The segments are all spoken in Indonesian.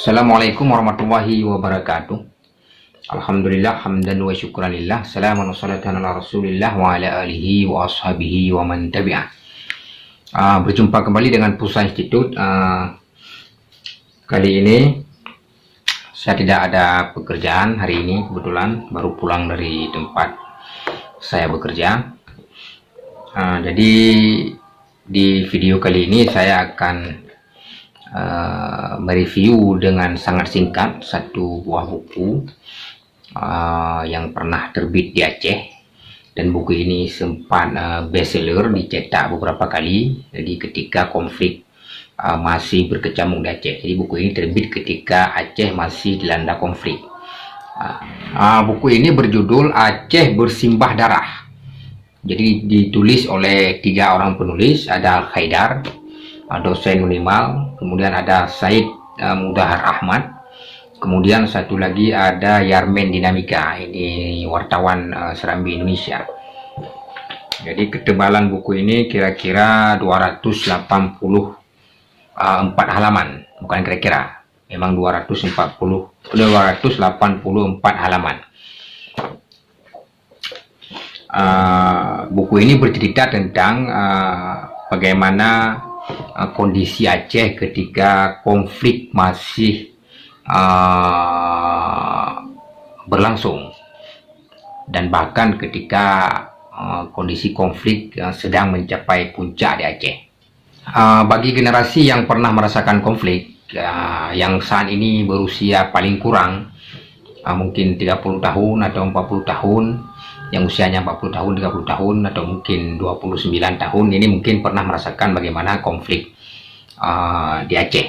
Assalamualaikum warahmatullahi wabarakatuh. Alhamdulillah hamdan wa syukranillah. Salamun wa salatan ala rasulillah wa ala alihi wa ashabihi wa man tabi'ah. Berjumpa kembali dengan Pusa Institute. Kali ini saya tidak ada pekerjaan hari ini, kebetulan baru pulang dari tempat saya bekerja. Jadi di video kali ini saya akan mereview dengan sangat singkat satu buah buku yang pernah terbit di Aceh, dan buku ini sempat bestseller, dicetak beberapa kali. Jadi ketika konflik masih berkecamuk di Aceh, jadi buku ini terbit ketika Aceh masih dilanda konflik. Buku ini berjudul Aceh Bersimbah Darah. Jadi ditulis oleh 3 orang penulis, ada Al-Khaidar, dosen Unimal, kemudian ada Said Mudahar Ahmad, kemudian satu lagi ada Yarmen Dinamika, ini wartawan Serambi Indonesia. Jadi ketebalan buku ini kira-kira 284 halaman, bukan kira-kira, memang 284 halaman. Buku ini bercerita tentang bagaimana kondisi Aceh ketika konflik masih berlangsung, dan bahkan ketika kondisi konflik sedang mencapai puncak di Aceh. Bagi generasi yang pernah merasakan konflik, yang saat ini berusia paling kurang mungkin 30 tahun atau 40 tahun, yang usianya 40 tahun, 30 tahun, atau mungkin 29 tahun, ini mungkin pernah merasakan bagaimana konflik di Aceh.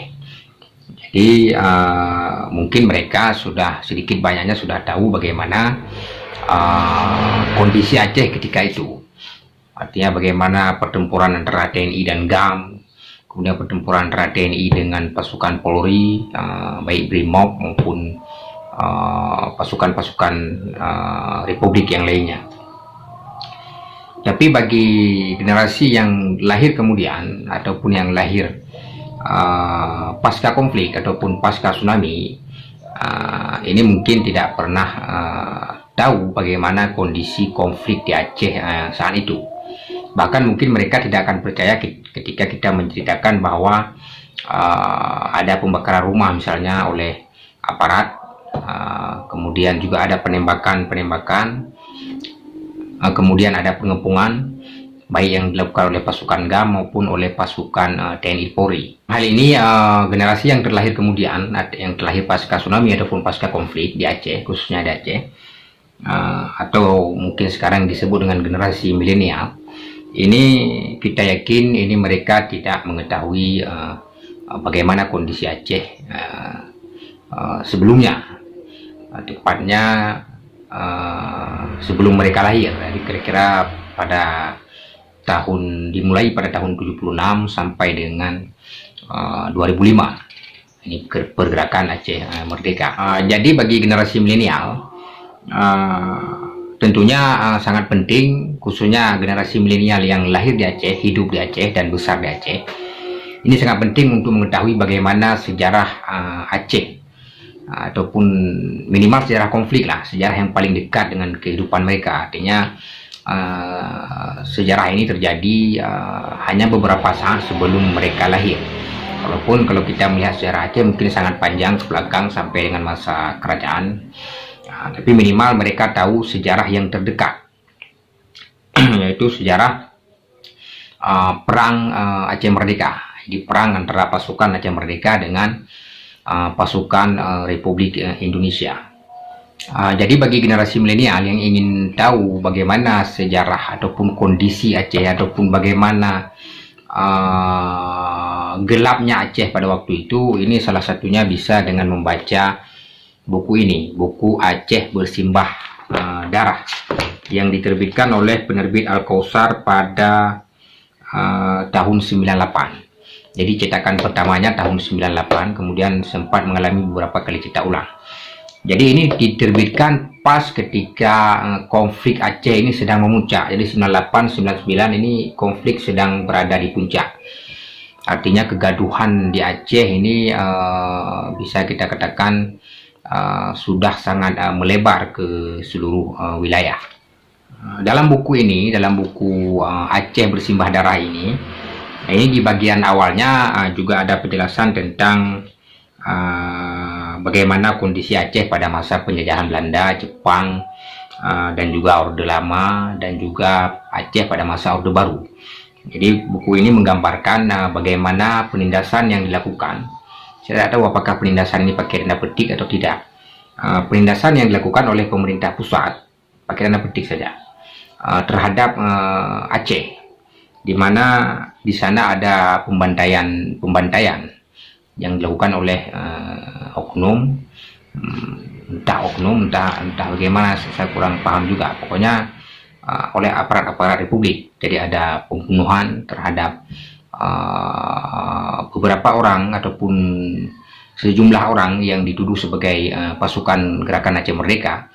Jadi mungkin mereka sudah sedikit banyaknya sudah tahu bagaimana kondisi Aceh ketika itu. Artinya bagaimana pertempuran antara TNI dan GAM, kemudian pertempuran antara TNI dengan pasukan Polri, baik Brimob maupun pasukan-pasukan Republik yang lainnya. Tapi bagi generasi yang lahir kemudian ataupun yang lahir pasca konflik ataupun pasca tsunami, ini mungkin tidak pernah tahu bagaimana kondisi konflik di Aceh saat itu. Bahkan mungkin mereka tidak akan percaya ketika kita menceritakan bahwa ada pembakaran rumah misalnya oleh aparat. Kemudian juga ada penembakan, kemudian ada pengepungan baik yang dilakukan oleh pasukan GAM maupun oleh pasukan TNI Polri. Hal ini generasi yang terlahir kemudian, yang terlahir pasca tsunami ataupun pasca konflik di Aceh, khususnya di Aceh, atau mungkin sekarang disebut dengan generasi milenial, ini kita yakin ini mereka tidak mengetahui bagaimana kondisi Aceh sebelumnya, tepatnya sebelum mereka lahir. Jadi kira-kira dimulai pada tahun 76 sampai dengan 2005, ini pergerakan Aceh merdeka. Jadi bagi generasi milenial tentunya sangat penting, khususnya generasi milenial yang lahir di Aceh, hidup di Aceh dan besar di Aceh, ini sangat penting untuk mengetahui bagaimana sejarah Aceh, ataupun minimal sejarah konflik lah, sejarah yang paling dekat dengan kehidupan mereka. Artinya sejarah ini terjadi hanya beberapa saat sebelum mereka lahir. Walaupun kalau kita melihat sejarah Aceh mungkin sangat panjang ke belakang sampai dengan masa kerajaan, tapi minimal mereka tahu sejarah yang terdekat, yaitu sejarah perang Aceh Merdeka. Di perang antara pasukan Aceh Merdeka dengan pasukan Republik Indonesia. Jadi bagi generasi milenial yang ingin tahu bagaimana sejarah ataupun kondisi Aceh, ataupun bagaimana gelapnya Aceh pada waktu itu, ini salah satunya bisa dengan membaca buku ini, buku Aceh Bersimbah Darah, yang diterbitkan oleh penerbit Al-Kausar pada tahun 98. Jadi cetakan pertamanya tahun 98, kemudian sempat mengalami beberapa kali cetak ulang. Jadi ini diterbitkan pas ketika konflik Aceh ini sedang memuncak. Jadi 98, 99 ini konflik sedang berada di puncak. Artinya kegaduhan di Aceh ini bisa kita katakan sudah sangat melebar ke seluruh wilayah. Dalam buku ini, dalam buku Aceh Bersimbah Darah ini di bagian awalnya juga ada penjelasan tentang bagaimana kondisi Aceh pada masa penjajahan Belanda, Jepang, dan juga Orde Lama, dan juga Aceh pada masa Orde Baru. Jadi buku ini menggambarkan bagaimana penindasan yang dilakukan. Saya tidak tahu apakah penindasan ini pakai tanda petik atau tidak. Penindasan yang dilakukan oleh pemerintah pusat pakai tanda petik saja terhadap Aceh, di mana di sana ada pembantaian yang dilakukan oleh oknum, entah bagaimana, saya kurang paham juga. Pokoknya oleh aparat Republik. Jadi ada pembunuhan terhadap beberapa orang ataupun sejumlah orang yang dituduh sebagai pasukan Gerakan Aceh Merdeka,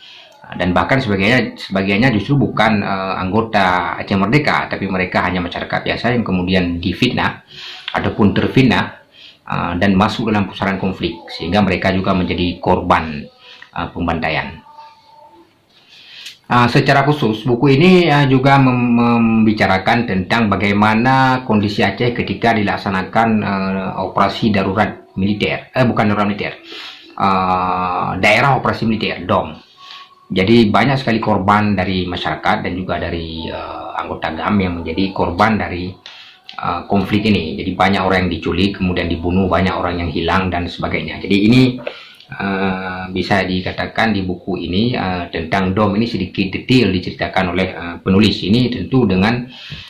dan bahkan sebagiannya justru bukan anggota Aceh Merdeka, tapi mereka hanya masyarakat biasa yang kemudian difitnah ataupun terfitnah dan masuk dalam pusaran konflik, sehingga mereka juga menjadi korban pembantaian. Secara khusus, buku ini juga membicarakan tentang bagaimana kondisi Aceh ketika dilaksanakan operasi darurat militer, daerah operasi militer (DOM). Jadi banyak sekali korban dari masyarakat dan juga dari anggota GAM yang menjadi korban dari konflik ini. Jadi banyak orang yang diculik, kemudian dibunuh, banyak orang yang hilang dan sebagainya. Jadi ini bisa dikatakan di buku ini tentang DOM ini sedikit detail diceritakan oleh penulis ini, tentu dengan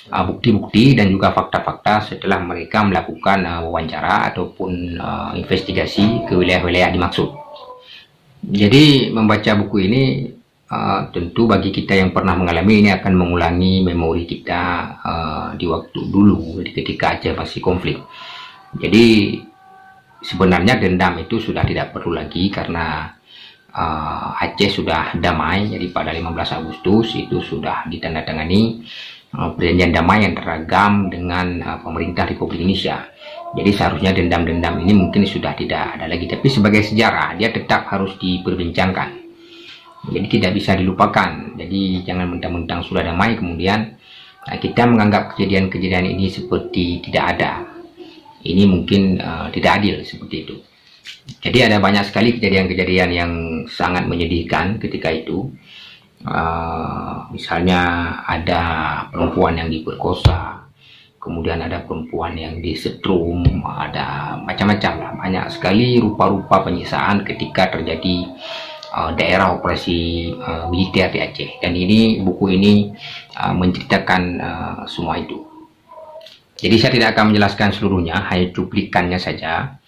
bukti-bukti dan juga fakta-fakta setelah mereka melakukan wawancara ataupun investigasi ke wilayah-wilayah dimaksud. Jadi membaca buku ini tentu bagi kita yang pernah mengalami ini akan mengulangi memori kita di waktu dulu ketika Aceh masih konflik. Jadi sebenarnya dendam itu sudah tidak perlu lagi karena Aceh sudah damai. Jadi pada 15 Agustus itu sudah ditandatangani perjanjian damai yang teragam dengan pemerintah Republik Indonesia. Jadi seharusnya dendam-dendam ini mungkin sudah tidak ada lagi, tapi sebagai sejarah dia tetap harus diperbincangkan. Jadi tidak bisa dilupakan. Jadi jangan mentang-mentang sudah damai kemudian kita menganggap kejadian-kejadian ini seperti tidak ada. Ini mungkin tidak adil seperti itu. Jadi ada banyak sekali kejadian-kejadian yang sangat menyedihkan ketika itu. Misalnya ada perempuan yang diperkosa, kemudian ada perempuan yang disetrum, ada macam-macam lah, banyak sekali rupa-rupa penyiksaan ketika terjadi daerah operasi militer di Aceh. Dan ini buku ini menceritakan semua itu. Jadi saya tidak akan menjelaskan seluruhnya, hanya cuplikannya saja,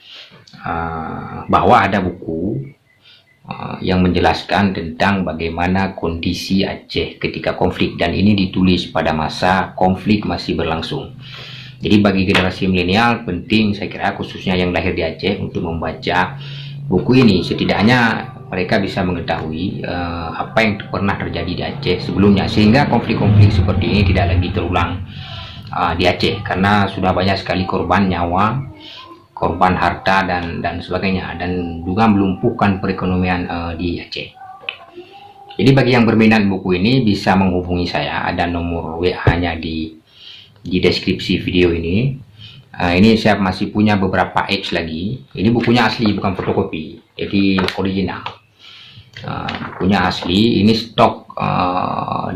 bahwa ada buku yang menjelaskan tentang bagaimana kondisi Aceh ketika konflik, dan ini ditulis pada masa konflik masih berlangsung. Jadi bagi generasi milenial penting, saya kira khususnya yang lahir di Aceh, untuk membaca buku ini. Setidaknya mereka bisa mengetahui apa yang pernah terjadi di Aceh sebelumnya, sehingga konflik-konflik seperti ini tidak lagi terulang di Aceh, karena sudah banyak sekali korban nyawa, korban harta dan sebagainya, dan juga melumpuhkan perekonomian di Aceh. Jadi bagi yang berminat buku ini bisa menghubungi saya, ada nomor WA-nya di deskripsi video ini. Ini saya masih punya beberapa X lagi. Ini bukunya asli, bukan fotokopi, jadi original. Bukunya asli, ini stok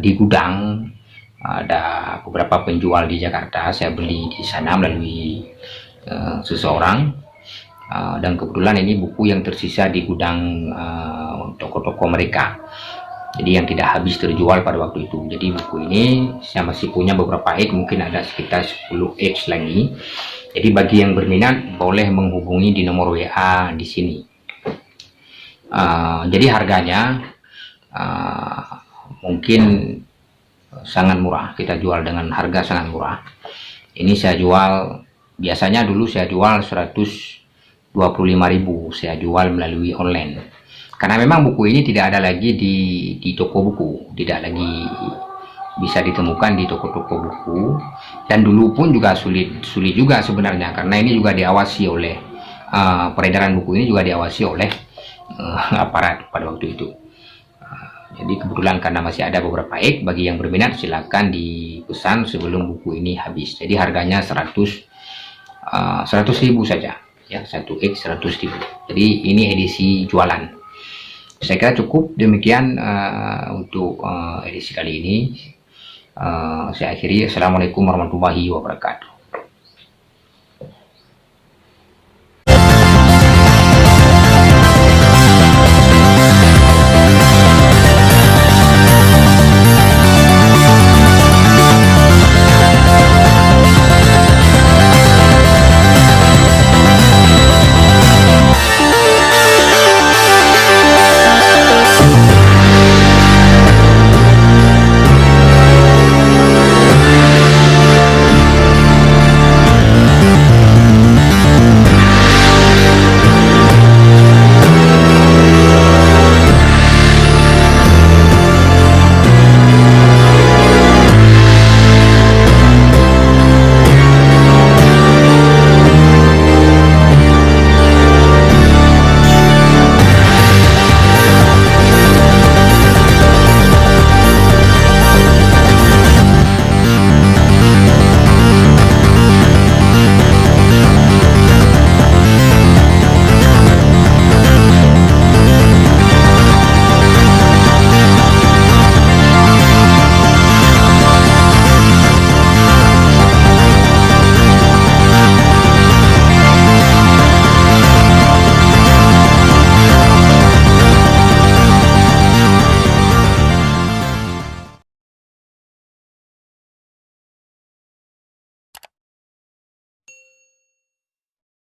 di gudang. Ada beberapa penjual di Jakarta, saya beli di sana melalui seseorang, dan kebetulan ini buku yang tersisa di gudang toko-toko mereka, jadi yang tidak habis terjual pada waktu itu. Jadi buku ini saya masih punya beberapa X, mungkin ada sekitar 10 X lagi. Jadi bagi yang berminat boleh menghubungi di nomor WA di sini. Jadi harganya mungkin sangat murah, kita jual dengan harga sangat murah. Ini saya jual, biasanya dulu saya jual 125.000, saya jual melalui online. Karena memang buku ini tidak ada lagi di toko buku, tidak lagi bisa ditemukan di toko-toko buku, dan dulu pun juga sulit juga sebenarnya, karena ini juga diawasi oleh peredaran buku ini juga diawasi oleh aparat pada waktu itu. Jadi kebetulan karena masih ada beberapa ek, bagi yang berminat silakan dipesan sebelum buku ini habis. Jadi harganya 100.000 saja ya, 1 ek 100.000. Jadi ini edisi jualan. Saya kira cukup demikian untuk edisi kali ini. Saya akhiri. Assalamualaikum warahmatullahi wabarakatuh.